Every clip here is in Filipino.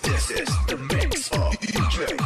This is the mix of DJ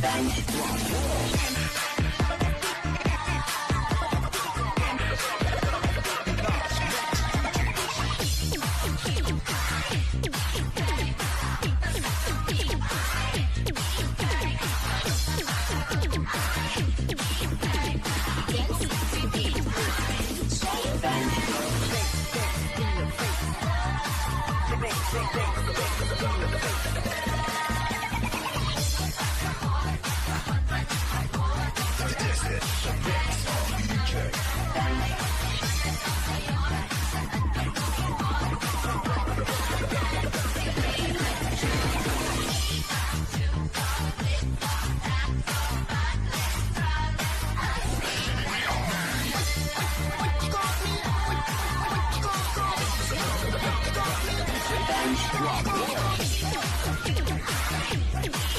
Bench. This is the mix of DJ. This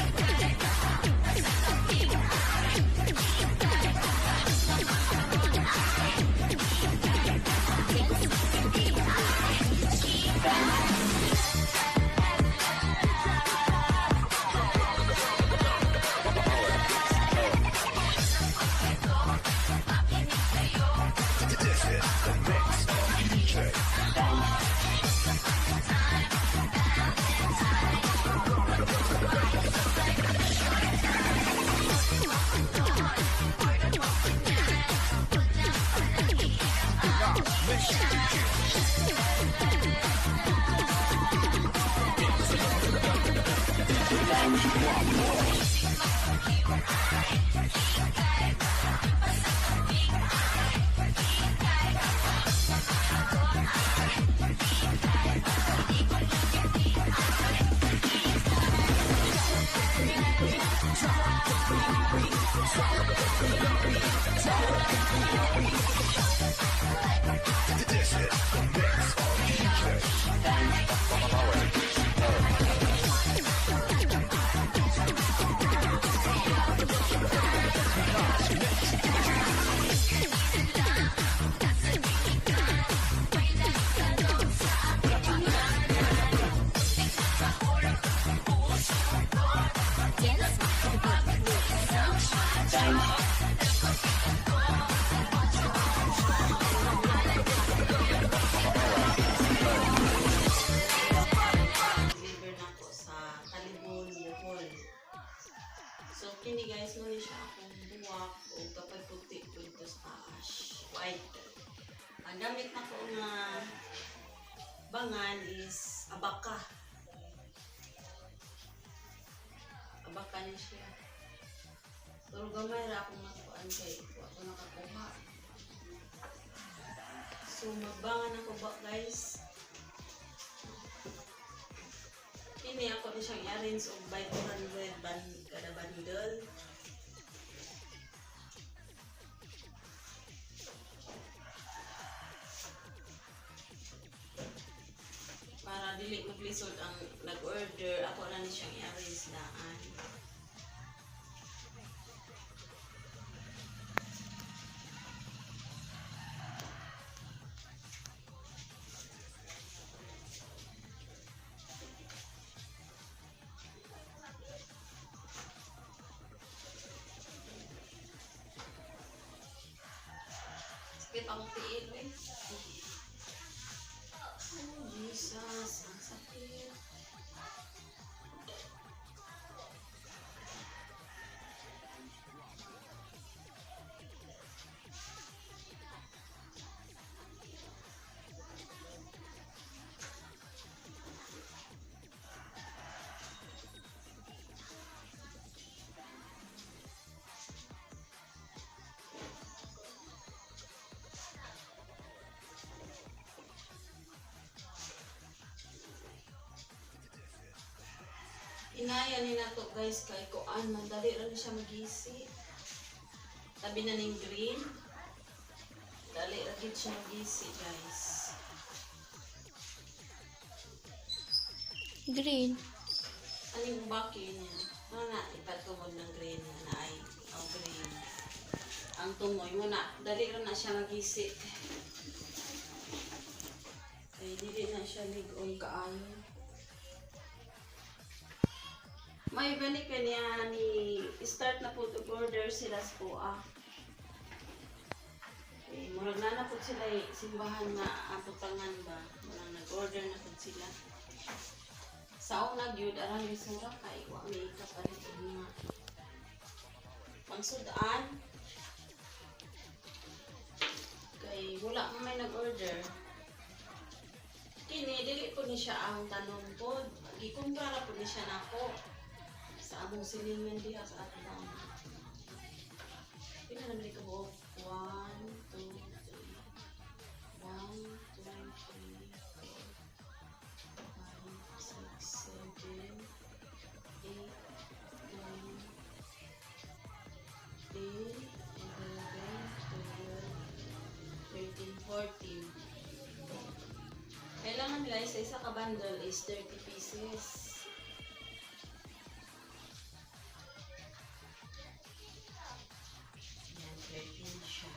is the mix of DJ. Deliver na ko sa Kalibon, Bohol. So, kini guys, muna siya akong buwak o kapag puti ko ito sa ash, white. Ang gamit na ko nga bangan is abaka. Abaka niya siya. Pero gamay ra akong nakuhaan kay ako nakakuha. So, magbangan ako ba guys? Ini ako ni siyang i-arrange og by 200 kada bundle. Para dili maglisod ang nag-order, ako na ni siyang i-arrange daan. Sakit akong tiil eh. Oh, Jesus, ang sakit. Inaya ni na to guys kay kuan madali ra ni siya magisi. Tabi na ning green. Dali ra gid siya magisi guys. Green. Aning baki niya. Na ipatungod ng green na ay ang green. Ang tumoy mo na dali ra na siya magisi. Kay dili na siya lig-on kaayo. May balik ka niya ni start na po to order sila sa POA. Okay, murag na po sila simbahan na aputangan ba. Murag nag-order na po sila. Sa una gyud arang isura kay wa may kapalit mga pangsudaan. Kay wala man may nag-order. Kini dili po ni siya ang tanong po. Gikumpra ra po ni siya nako. Sa among silingan diha sa ating baon. Pila naman ito mo? 1, 2, 3. 1, 2, 3, 4, 5, 6, 7, 8, 9, 10, 11, 12, 13, 14. Kailangan guys, sa isa ka bundle is 30 pieces. sis. Yan, 13 siya.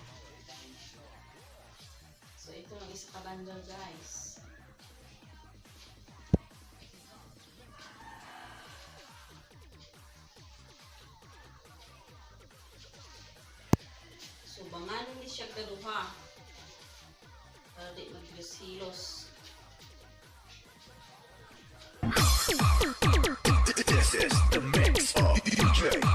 So, ito lang isa ka bundle, guys. So, banganon ni siya kaduha. Para di mag-hilos. This is the mix of DJ.